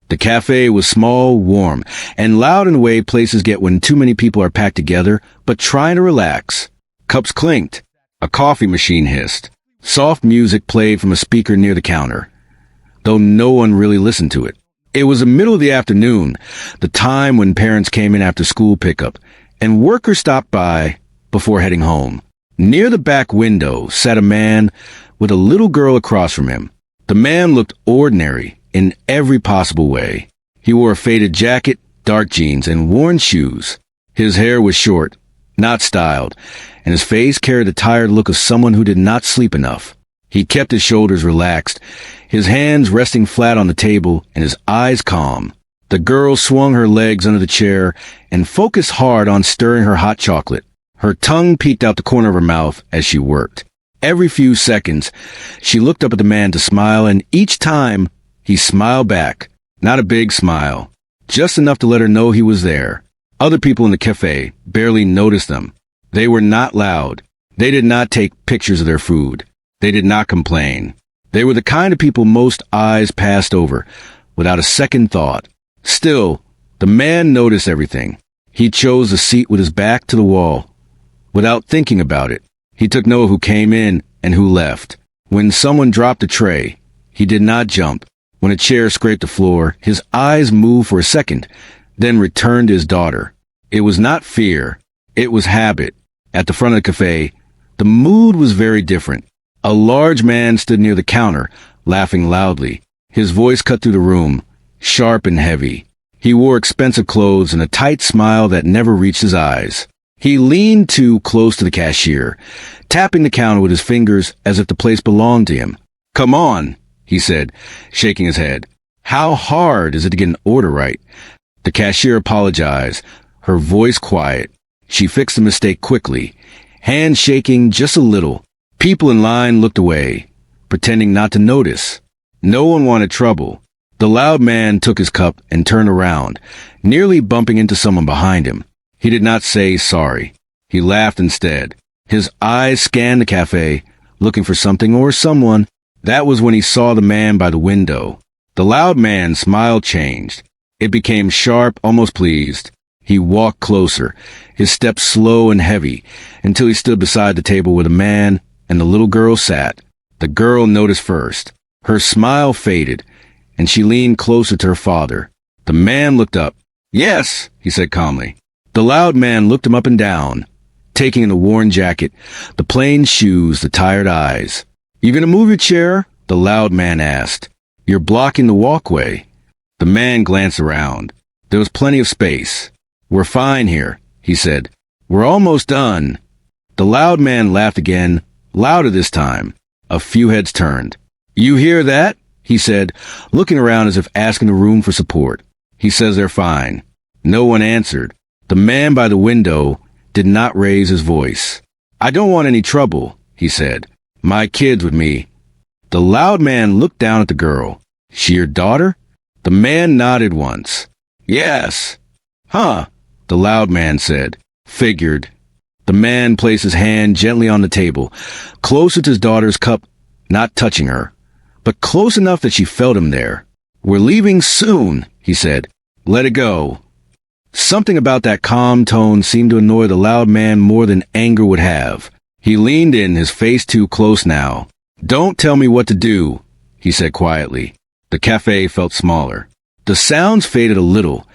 The cafe was small, warm, and loud in a way places get when too many people are packed together, but trying to relax. Cups clinked. A coffee machine hissed. Soft music played from a speaker near the counter, though no one really listened to it. It was the middle of the afternoon, the time when parents came in after school pickup, and workers stopped by before heading home. Near the back window sat a man with a little girl across from him. The man looked ordinary in every possible way. He wore a faded jacket, dark jeans, and worn shoes. His hair was short, not styled, and his face carried the tired look of someone who did not sleep enough. He kept his shoulders relaxed, his hands resting flat on the table and his eyes calm. The girl swung her legs under the chair and focused hard on stirring her hot chocolate. Her tongue peeked out the corner of her mouth as she worked. Every few seconds, she looked up at the man to smile, and each time, he smiled back. Not a big smile, just enough to let her know he was there. Other people in the cafe barely noticed them. They were not loud. They did not take pictures of their food. They did not complain. They were the kind of people most eyes passed over, without a second thought. Still, the man noticed everything. He chose a seat with his back to the wall. Without thinking about it, he took note of who came in and who left. When someone dropped a tray, he did not jump. When a chair scraped the floor, his eyes moved for a second, then returned to his daughter. It was not fear. It was habit. At the front of the cafe, the mood was very different. A large man stood near the counter, laughing loudly. His voice cut through the room, sharp and heavy. He wore expensive clothes and a tight smile that never reached his eyes. He leaned too close to the cashier, tapping the counter with his fingers as if the place belonged to him. "Come on," he said, shaking his head. "How hard is it to get an order right?" The cashier apologized, her voice quiet. She fixed the mistake quickly, hands shaking just a little. People in line looked away, pretending not to notice. No one wanted trouble. The loud man took his cup and turned around, nearly bumping into someone behind him. He did not say sorry. He laughed instead. His eyes scanned the cafe, looking for something or someone. That was when he saw the man by the window. The loud man's smile changed. It became sharp, almost pleased. He walked closer, his steps slow and heavy, until he stood beside the table where the man and the little girl sat. The girl noticed first. Her smile faded, and she leaned closer to her father. The man looked up. "Yes," he said calmly. The loud man looked him up and down, taking in the worn jacket, the plain shoes, the tired eyes. "You gonna move your chair?" the loud man asked. "You're blocking the walkway." The man glanced around. There was plenty of space. "We're fine here," he said. "We're almost done." The loud man laughed again, louder this time. A few heads turned. "You hear that?" he said, looking around as if asking the room for support. "He says they're fine." No one answered. The man by the window did not raise his voice. "I don't want any trouble," he said. "My kid's with me." The loud man looked down at the girl. "She your daughter?" The man nodded once. "Yes." "Huh," the loud man said. "Figured." The man placed his hand gently on the table, closer to his daughter's cup, not touching her, but close enough that she felt him there. "We're leaving soon," he said. "Let it go." Something about that calm tone seemed to annoy the loud man more than anger would have. He leaned in, his face too close now. "Don't tell me what to do," he said quietly. The cafe felt smaller. The sounds faded a little,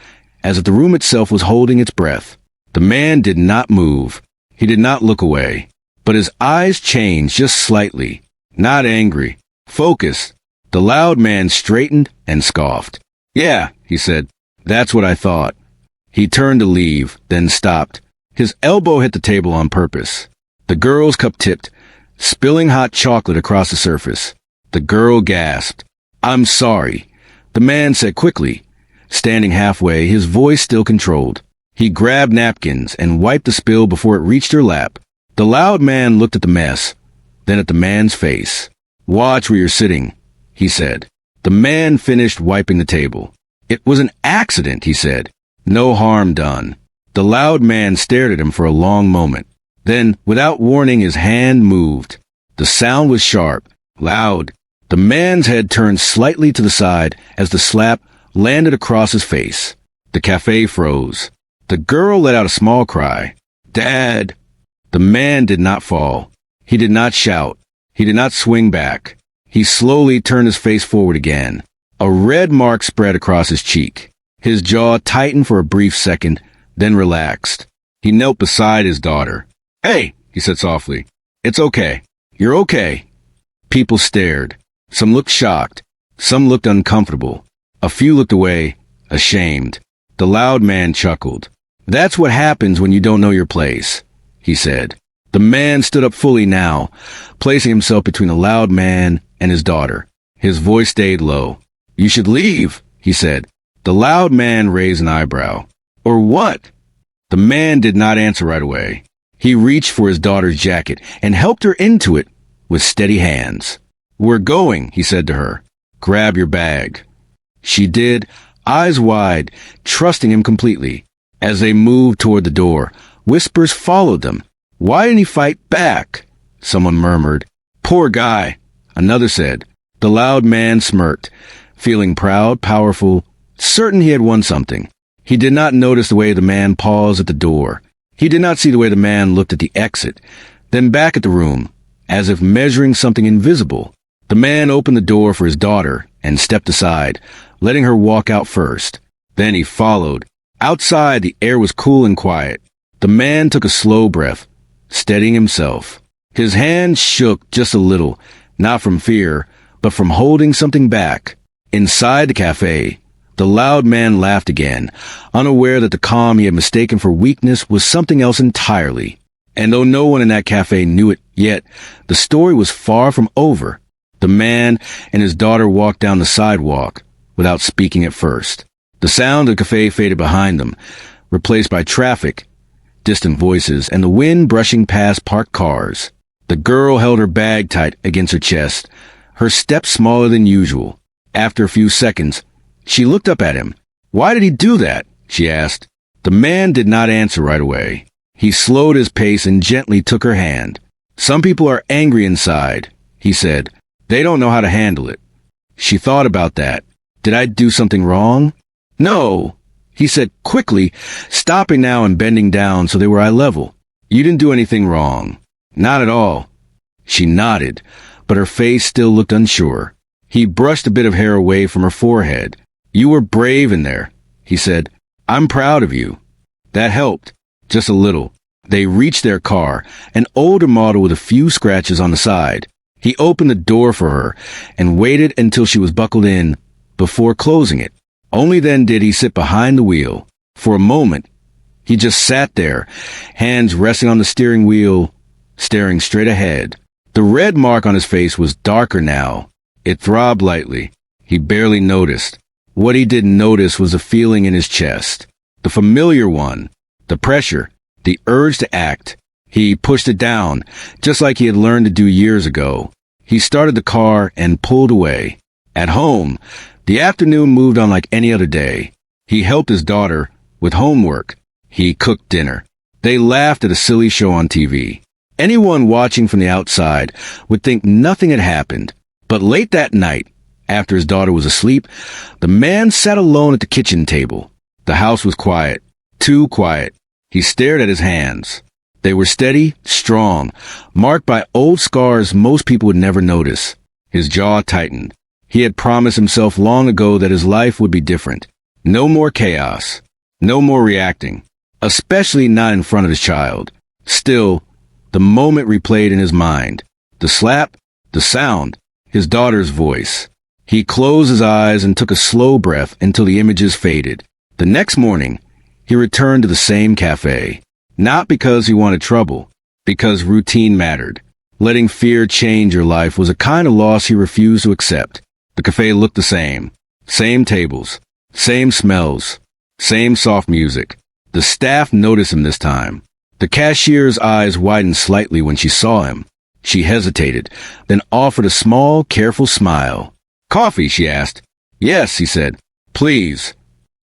as if the room itself was holding its breath. The man did not move. He did not look away. But his eyes changed just slightly. Not angry. Focused. The loud man straightened and scoffed. "Yeah," he said. "That's what I thought." He turned to leave, then stopped. His elbow hit the table on purpose. The girl's cup tipped, spilling hot chocolate across the surface. The girl gasped. "I'm sorry," the man said quickly. Standing halfway, his voice still controlled. He grabbed napkins and wiped the spill before it reached her lap. The loud man looked at the mess, then at the man's face. "Watch where you're sitting," he said. The man finished wiping the table. "It was an accident," he said. "No harm done." The loud man stared at him for a long moment. Then, without warning, his hand moved. The sound was sharp, loud. The man's head turned slightly to the side as the slap landed across his face. The cafe froze. The girl let out a small cry. "Dad!" The man did not fall. He did not shout. He did not swing back. He slowly turned his face forward again. A red mark spread across his cheek. His jaw tightened for a brief second, then relaxed. He knelt beside his daughter. "Hey," he said softly. "It's okay. You're okay." People stared. Some looked shocked. Some looked uncomfortable. A few looked away, ashamed. The loud man chuckled. "That's what happens when you don't know your place," he said. The man stood up fully now, placing himself between the loud man and his daughter. His voice stayed low. "You should leave," he said. The loud man raised an eyebrow. "Or what?" The man did not answer right away. He reached for his daughter's jacket and helped her into it with steady hands. "We're going," he said to her. "Grab your bag." She did, eyes wide, trusting him completely. As they moved toward the door, whispers followed them. "Why didn't he fight back?" Someone murmured. "Poor guy," another said. The loud man smirked, feeling proud, powerful, certain he had won something. He did not notice the way the man paused at the door. He did not see the way the man looked at the exit, then back at the room, as if measuring something invisible. The man opened the door for his daughter and stepped aside, letting her walk out first. Then he followed. Outside, the air was cool and quiet. The man took a slow breath, steadying himself. His hand shook just a little, not from fear, but from holding something back. Inside the cafe, the loud man laughed again, unaware that the calm he had mistaken for weakness was something else entirely. And though no one in that cafe knew it yet, the story was far from over. The man and his daughter walked down the sidewalk without speaking at first. The sound of the cafe faded behind them, replaced by traffic, distant voices, and the wind brushing past parked cars. The girl held her bag tight against her chest, her step smaller than usual. After a few seconds, she looked up at him. "Why did he do that?" she asked. The man did not answer right away. He slowed his pace and gently took her hand. "Some people are angry inside," he said. "They don't know how to handle it." She thought about that. "Did I do something wrong?" "No," he said quickly, stopping now and bending down so they were eye level. "You didn't do anything wrong." "Not at all." She nodded, but her face still looked unsure. He brushed a bit of hair away from her forehead. "You were brave in there," he said. "I'm proud of you." That helped, just a little. They reached their car, an older model with a few scratches on the side. He opened the door for her and waited until she was buckled in before closing it. Only then did he sit behind the wheel. For a moment, he just sat there, hands resting on the steering wheel, staring straight ahead. The red mark on his face was darker now. It throbbed lightly. He barely noticed. What he didn't notice was a feeling in his chest. The familiar one. The pressure. The urge to act. He pushed it down, just like he had learned to do years ago. He started the car and pulled away. At home, the afternoon moved on like any other day. He helped his daughter with homework. He cooked dinner. They laughed at a silly show on TV. Anyone watching from the outside would think nothing had happened. But late that night, after his daughter was asleep, the man sat alone at the kitchen table. The house was quiet, too quiet. He stared at his hands. They were steady, strong, marked by old scars most people would never notice. His jaw tightened. He had promised himself long ago that his life would be different. No more chaos. No more reacting. Especially not in front of his child. Still, the moment replayed in his mind. The slap, the sound, his daughter's voice. He closed his eyes and took a slow breath until the images faded. The next morning, he returned to the same cafe. Not because he wanted trouble, because routine mattered. Letting fear change your life was a kind of loss he refused to accept. The cafe looked the same. Same tables. Same smells. Same soft music. The staff noticed him this time. The cashier's eyes widened slightly when she saw him. She hesitated, then offered a small, careful smile. "Coffee?" she asked. "Yes," he said. "Please."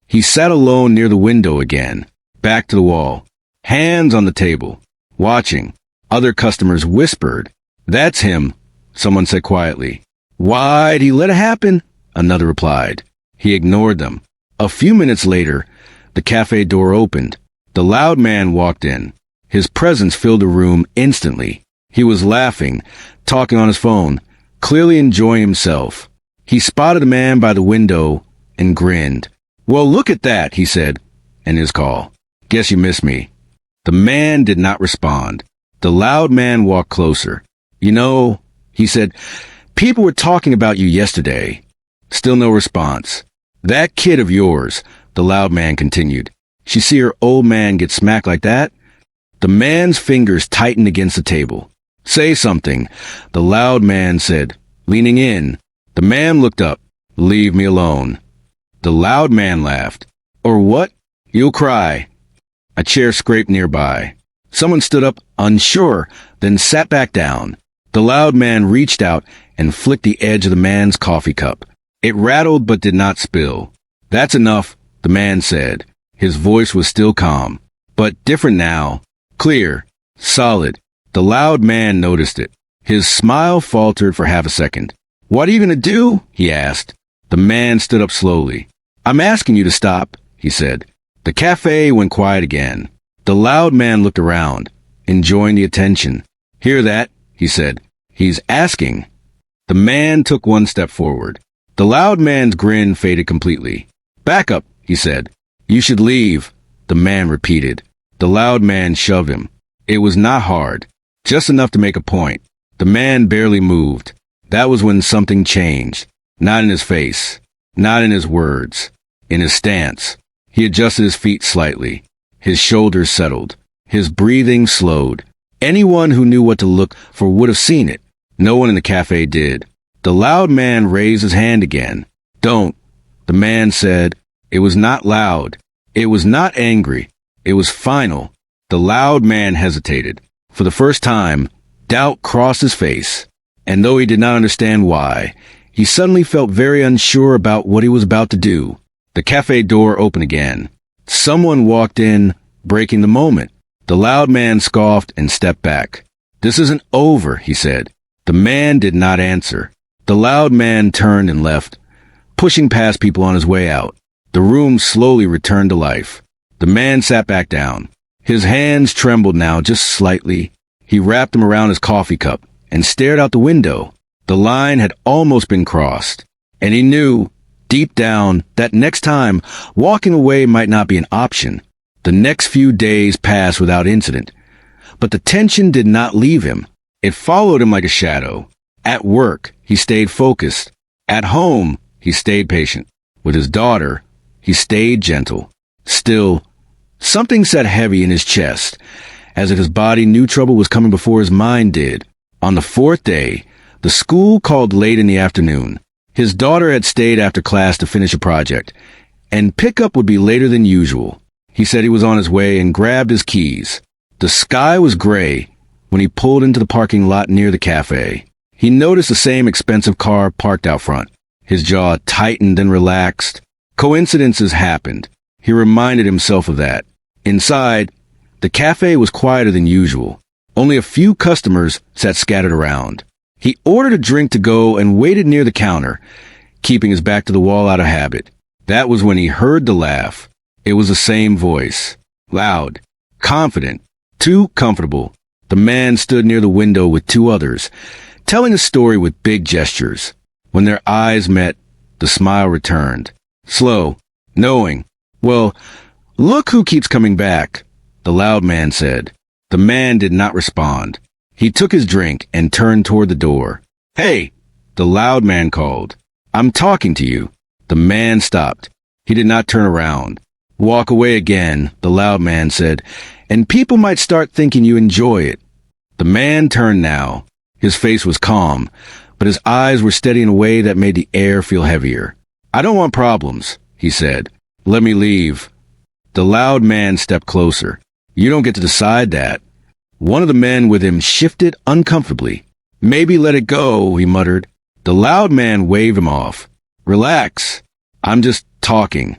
He sat alone near the window again, back to the wall, hands on the table, watching. Other customers whispered. "That's him," someone said quietly. "Why'd he let it happen?" another replied. He ignored them. A few minutes later, the cafe door opened. The loud man walked in. His presence filled the room instantly. He was laughing, talking on his phone, clearly enjoying himself. He spotted the man by the window and grinned. "Well, look at that," he said, in his call. "Guess you missed me." The man did not respond. The loud man walked closer. "You know," he said, "people were talking about you yesterday." Still no response. "That kid of yours," the loud man continued. "She see her old man get smacked like that?" The man's fingers tightened against the table. "Say something," the loud man said, leaning in. The man looked up. "Leave me alone." The loud man laughed. "Or what? You'll cry." A chair scraped nearby. Someone stood up, unsure, then sat back down. The loud man reached out and flicked the edge of the man's coffee cup. It rattled but did not spill. "That's enough," the man said. His voice was still calm, but different now. Clear, solid. The loud man noticed it. His smile faltered for half a second. "What are you going to do?" he asked. The man stood up slowly. "I'm asking you to stop," he said. The cafe went quiet again. The loud man looked around, enjoying the attention. "Hear that?" he said. "He's asking." The man took one step forward. The loud man's grin faded completely. "Back up," he said. "You should leave," the man repeated. The loud man shoved him. It was not hard, just enough to make a point. The man barely moved. That was when something changed. Not in his face, not in his words, in his stance. He adjusted his feet slightly. His shoulders settled. His breathing slowed. Anyone who knew what to look for would have seen it. No one in the cafe did. The loud man raised his hand again. "Don't," the man said. It was not loud. It was not angry. It was final. The loud man hesitated. For the first time, doubt crossed his face. And though he did not understand why, he suddenly felt very unsure about what he was about to do. The cafe door opened again. Someone walked in, breaking the moment. The loud man scoffed and stepped back. "This isn't over," he said. The man did not answer. The loud man turned and left, pushing past people on his way out. The room slowly returned to life. The man sat back down. His hands trembled now just slightly. He wrapped them around his coffee cup and stared out the window. The line had almost been crossed, and he knew, deep down, that next time, walking away might not be an option. The next few days passed without incident, but the tension did not leave him. It followed him like a shadow. At work, he stayed focused. At home, he stayed patient. With his daughter, he stayed gentle. Still, something sat heavy in his chest, as if his body knew trouble was coming before his mind did. On the fourth day, the school called late in the afternoon. His daughter had stayed after class to finish a project, and pickup would be later than usual. He said he was on his way and grabbed his keys. The sky was gray when he pulled into the parking lot near the cafe. He noticed the same expensive car parked out front. His jaw tightened and relaxed. Coincidences happened. He reminded himself of that. Inside, the cafe was quieter than usual. Only a few customers sat scattered around. He ordered a drink to go and waited near the counter, keeping his back to the wall out of habit. That was when he heard the laugh. It was the same voice. Loud, confident, too comfortable. The man stood near the window with two others, telling a story with big gestures. When their eyes met, the smile returned. Slow, knowing. "Well, look who keeps coming back," the loud man said. The man did not respond. He took his drink and turned toward the door. "Hey," the loud man called. "I'm talking to you." The man stopped. He did not turn around. "Walk away again," the loud man said, "and people might start thinking you enjoy it." The man turned now. His face was calm, but his eyes were steady in a way that made the air feel heavier. "I don't want problems," he said. "Let me leave." The loud man stepped closer. "You don't get to decide that." One of the men with him shifted uncomfortably. "Maybe let it go," he muttered. The loud man waved him off. "Relax. I'm just talking."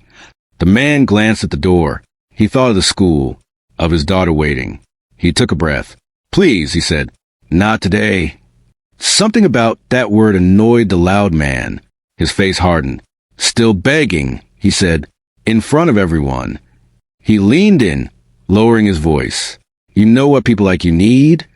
The man glanced at the door. He thought of the school, of his daughter waiting. He took a breath. "Please," he said. "Not today." Something about that word annoyed the loud man. His face hardened. Still begging, he said, in front of everyone. He leaned in, lowering his voice. You know what people like you need?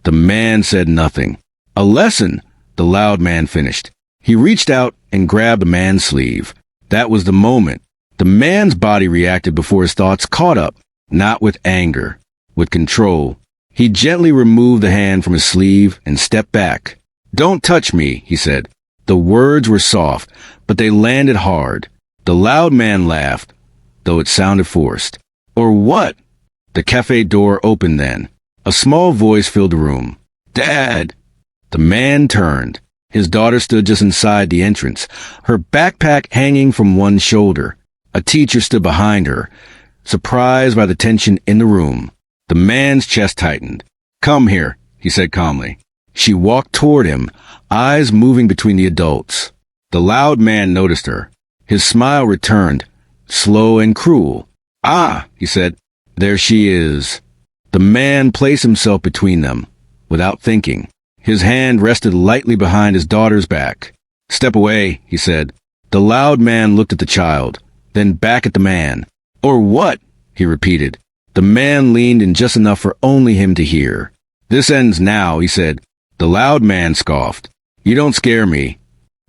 The man said nothing. A lesson, the loud man finished. He reached out and grabbed the man's sleeve. That was the moment. The man's body reacted before his thoughts caught up, not with anger, with control. He gently removed the hand from his sleeve and stepped back. Don't touch me, he said. The words were soft, but they landed hard. The loud man laughed, though it sounded forced. Or what? The cafe door opened then. A small voice filled the room. Dad! The man turned. His daughter stood just inside the entrance, her backpack hanging from one shoulder. A teacher stood behind her, surprised by the tension in the room. The man's chest tightened. Come here, he said calmly. She walked toward him, eyes moving between the adults. The loud man noticed her. His smile returned, slow and cruel. Ah, he said, there she is. The man placed himself between them, without thinking. His hand rested lightly behind his daughter's back. Step away, he said. The loud man looked at the child, then back at the man. Or what? He repeated. The man leaned in just enough for only him to hear. This ends now, he said. The loud man scoffed. You don't scare me.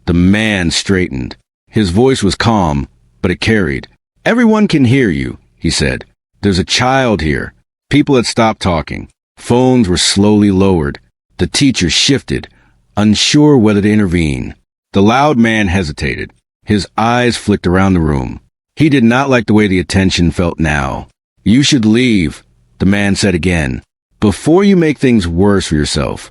The man straightened. His voice was calm, but it carried. Everyone can hear you, he said. There's a child here. People had stopped talking. Phones were slowly lowered. The teacher shifted, unsure whether to intervene. The loud man hesitated. His eyes flicked around the room. He did not like the way the attention felt now. You should leave, the man said again, before you make things worse for yourself.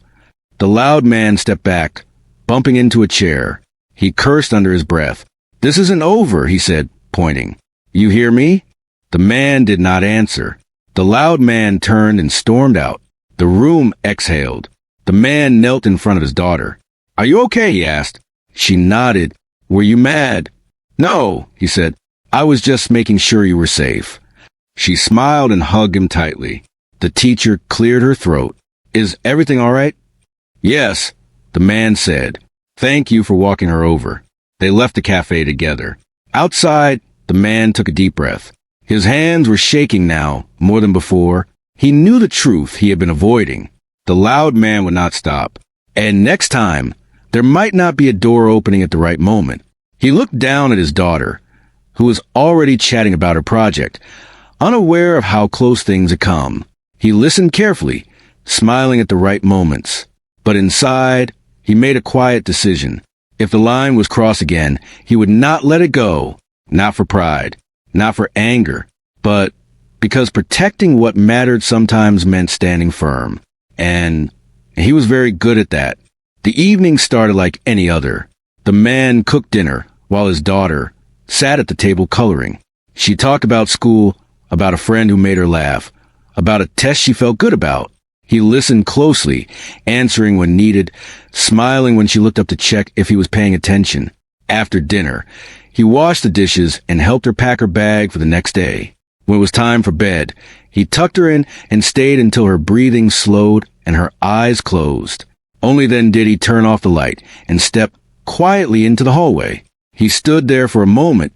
The loud man stepped back, bumping into a chair. He cursed under his breath. This isn't over, he said, pointing. You hear me? The man did not answer. The loud man turned and stormed out. The room exhaled. The man knelt in front of his daughter. Are you okay? He asked. She nodded. Were you mad? No, he said. I was just making sure you were safe. She smiled and hugged him tightly. The teacher cleared her throat. Is everything all right? Yes, the man said. Thank you for walking her over. They left the cafe together. Outside, the man took a deep breath. His hands were shaking now, more than before. He knew the truth he had been avoiding. The loud man would not stop. And next time, there might not be a door opening at the right moment. He looked down at his daughter, who was already chatting about her project, unaware of how close things had come. He listened carefully, smiling at the right moments. But inside, he made a quiet decision. If the line was crossed again, he would not let it go. Not for pride, not for anger, but because protecting what mattered sometimes meant standing firm. And he was very good at that. The evening started like any other. The man cooked dinner while his daughter sat at the table coloring. She talked about school, about a friend who made her laugh, about a test she felt good about. He listened closely, answering when needed, smiling when she looked up to check if he was paying attention. After dinner, he washed the dishes and helped her pack her bag for the next day. When it was time for bed, he tucked her in and stayed until her breathing slowed and her eyes closed. Only then did he turn off the light and step quietly into the hallway. He stood there for a moment,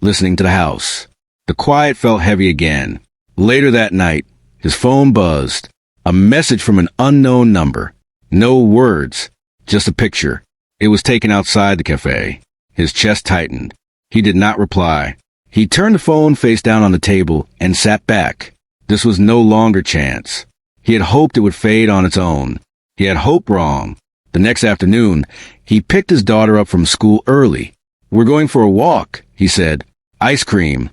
listening to the house. The quiet felt heavy again. Later that night, his phone buzzed. A message from an unknown number. No words, just a picture. It was taken outside the cafe. His chest tightened. He did not reply. He turned the phone face down on the table and sat back. This was no longer chance. He had hoped it would fade on its own. He had hoped wrong. The next afternoon, he picked his daughter up from school early. We're going for a walk, he said. Ice cream.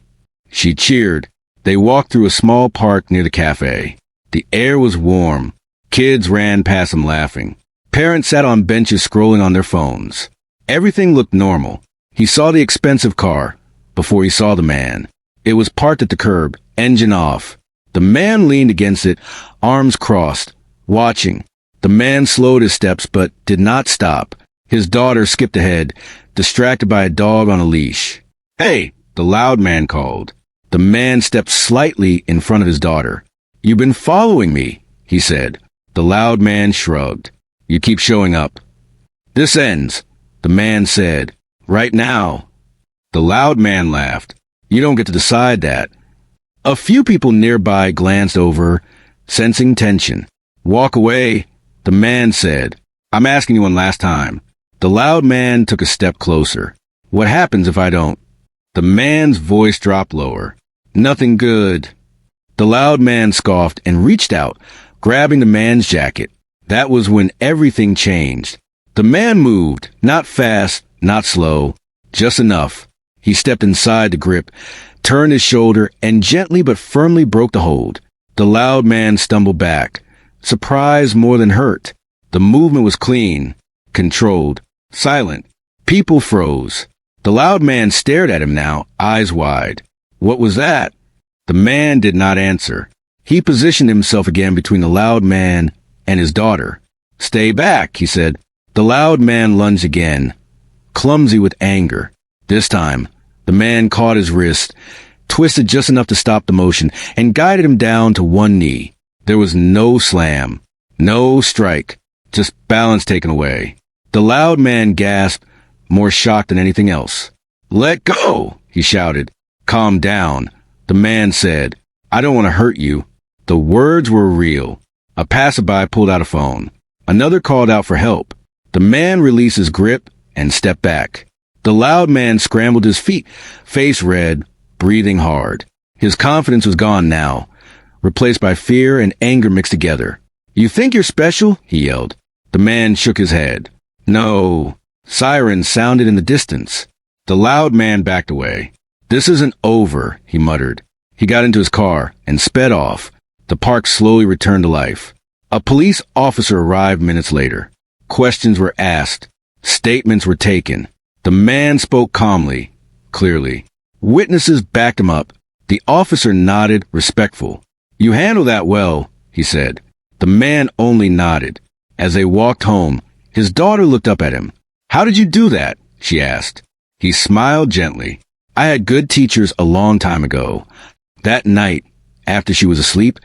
She cheered. They walked through a small park near the cafe. The air was warm. Kids ran past him laughing. Parents sat on benches scrolling on their phones. Everything looked normal. He saw the expensive car before he saw the man. It was parked at the curb, engine off. The man leaned against it, arms crossed, watching. The man slowed his steps but did not stop. His daughter skipped ahead, distracted by a dog on a leash. Hey, the loud man called. The man stepped slightly in front of his daughter. You've been following me, he said. The loud man shrugged. You keep showing up. This ends, the man said. Right now. The loud man laughed. You don't get to decide that. A few people nearby glanced over, sensing tension. Walk away, the man said. I'm asking you one last time. The loud man took a step closer. What happens if I don't? The man's voice dropped lower. Nothing good. The loud man scoffed and reached out, grabbing the man's jacket. That was when everything changed. The man moved, not fast, not slow, just enough. He stepped inside the grip, turned his shoulder, and gently but firmly broke the hold. The loud man stumbled back, surprised more than hurt. The movement was clean, controlled, silent. People froze. The loud man stared at him now, eyes wide. What was that? The man did not answer. He positioned himself again between the loud man and his daughter. Stay back, he said. The loud man lunged again, clumsy with anger. This time, the man caught his wrist, twisted just enough to stop the motion, and guided him down to one knee. There was no slam, no strike, just balance taken away. The loud man gasped, more shocked than anything else. Let go, he shouted. Calm down, the man said. I don't want to hurt you. The words were real. A passerby pulled out a phone. Another called out for help. The man released his grip and stepped back. The loud man scrambled his feet, face red, breathing hard. His confidence was gone now, replaced by fear and anger mixed together. You think you're special? He yelled. The man shook his head. No. Sirens sounded in the distance. The loud man backed away. This isn't over, he muttered. He got into his car and sped off. The park slowly returned to life. A police officer arrived minutes later. Questions were asked. Statements were taken. The man spoke calmly, clearly. Witnesses backed him up. The officer nodded, respectful. You handled that well, he said. The man only nodded. As they walked home, his daughter looked up at him. How did you do that? She asked. He smiled gently. I had good teachers a long time ago. That night, after she was asleep,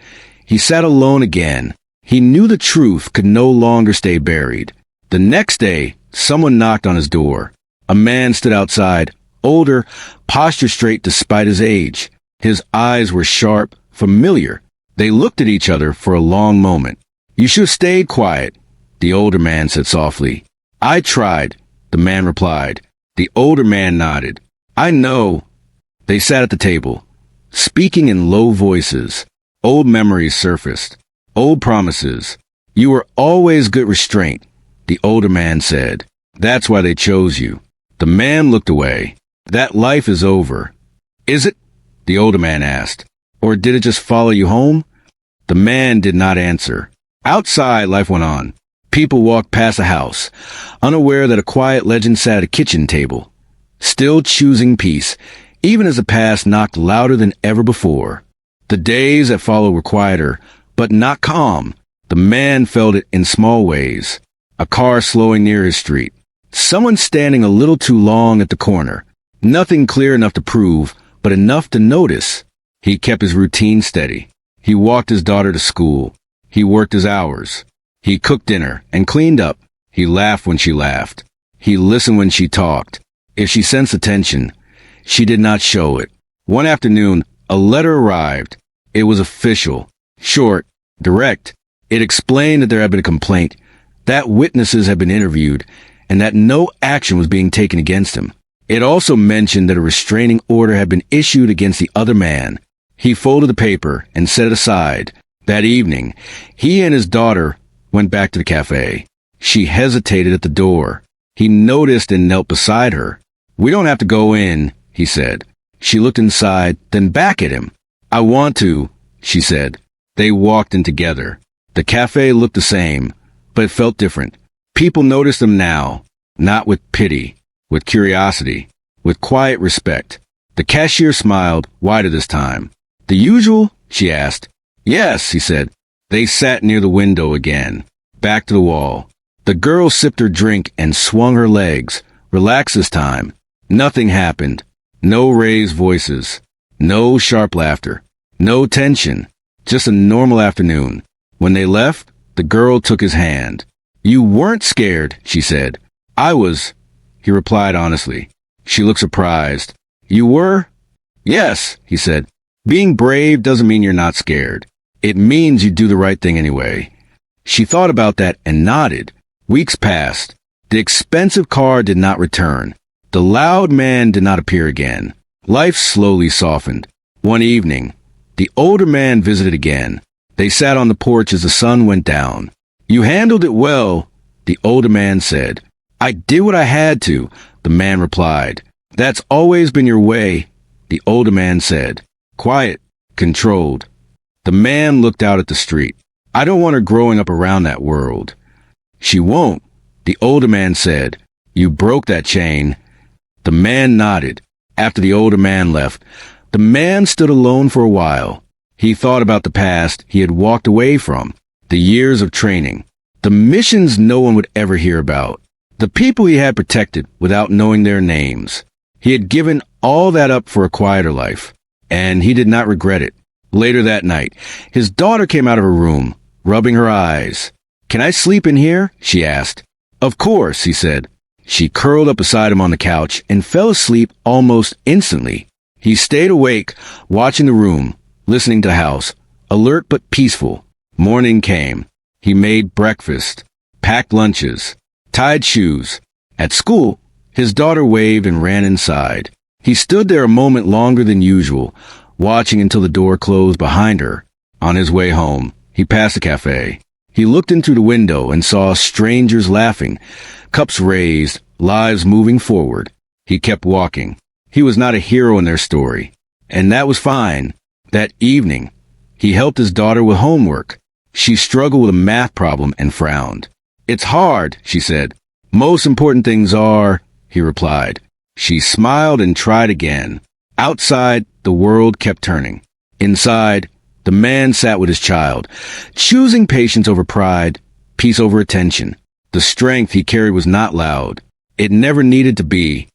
he sat alone again. He knew the truth could no longer stay buried. The next day, someone knocked on his door. A man stood outside, older, postured straight despite his age. His eyes were sharp, familiar. They looked at each other for a long moment. You should have stayed quiet, the older man said softly. I tried, the man replied. The older man nodded. I know. They sat at the table, speaking in low voices. Old memories surfaced. Old promises. You were always good restraint, the older man said. That's why they chose you. The man looked away. That life is over. Is it? The older man asked. Or did it just follow you home? The man did not answer. Outside, life went on. People walked past a house, unaware that a quiet legend sat at a kitchen table, still choosing peace, even as the past knocked louder than ever before. The days that followed were quieter, but not calm. The man felt it in small ways. A car slowing near his street. Someone standing a little too long at the corner. Nothing clear enough to prove, but enough to notice. He kept his routine steady. He walked his daughter to school. He worked his hours. He cooked dinner and cleaned up. He laughed when she laughed. He listened when she talked. If she sensed attention, she did not show it. One afternoon, a letter arrived. It was official, short, direct. It explained that there had been a complaint, that witnesses had been interviewed, and that no action was being taken against him. It also mentioned that a restraining order had been issued against the other man. He folded the paper and set it aside. That evening, he and his daughter went back to the cafe. She hesitated at the door. He noticed and knelt beside her. We don't have to go in, he said. She looked inside, then back at him. I want to, she said. They walked in together. The cafe looked the same, but it felt different. People noticed him now, not with pity, with curiosity, with quiet respect. The cashier smiled, wider this time. The usual? She asked. Yes, he said. They sat near the window again, back to the wall. The girl sipped her drink and swung her legs, relaxed this time. Nothing happened. No raised voices. No sharp laughter. No tension. Just a normal afternoon. When they left, the girl took his hand. You weren't scared, she said. I was, he replied honestly. She looked surprised. You were? Yes, he said. Being brave doesn't mean you're not scared. It means you do the right thing anyway. She thought about that and nodded. Weeks passed. The expensive car did not return. The loud man did not appear again. Life slowly softened. One evening, the older man visited again. They sat on the porch as the sun went down. You handled it well, the older man said. I did what I had to, the man replied. That's always been your way, the older man said. Quiet, controlled. The man looked out at the street. I don't want her growing up around that world. She won't, the older man said. You broke that chain. The man nodded. After the older man left, the man stood alone for a while. He thought about the past he had walked away from, the years of training, the missions no one would ever hear about, the people he had protected without knowing their names. He had given all that up for a quieter life, and he did not regret it. Later that night, his daughter came out of her room, rubbing her eyes. Can I sleep in here? She asked. Of course, he said. She curled up beside him on the couch and fell asleep almost instantly. He stayed awake, watching the room, listening to the house, alert but peaceful. Morning came. He made breakfast, packed lunches, tied shoes. At school, his daughter waved and ran inside. He stood there a moment longer than usual, watching until the door closed behind her. On his way home, he passed a cafe. He looked into the window and saw strangers laughing, cups raised, lives moving forward. He kept walking. He was not a hero in their story, and that was fine. That evening, he helped his daughter with homework. She struggled with a math problem and frowned. It's hard, she said. Most important things are, he replied. She smiled and tried again. Outside, the world kept turning. Inside, the man sat with his child, choosing patience over pride, peace over attention. The strength he carried was not loud. It never needed to be.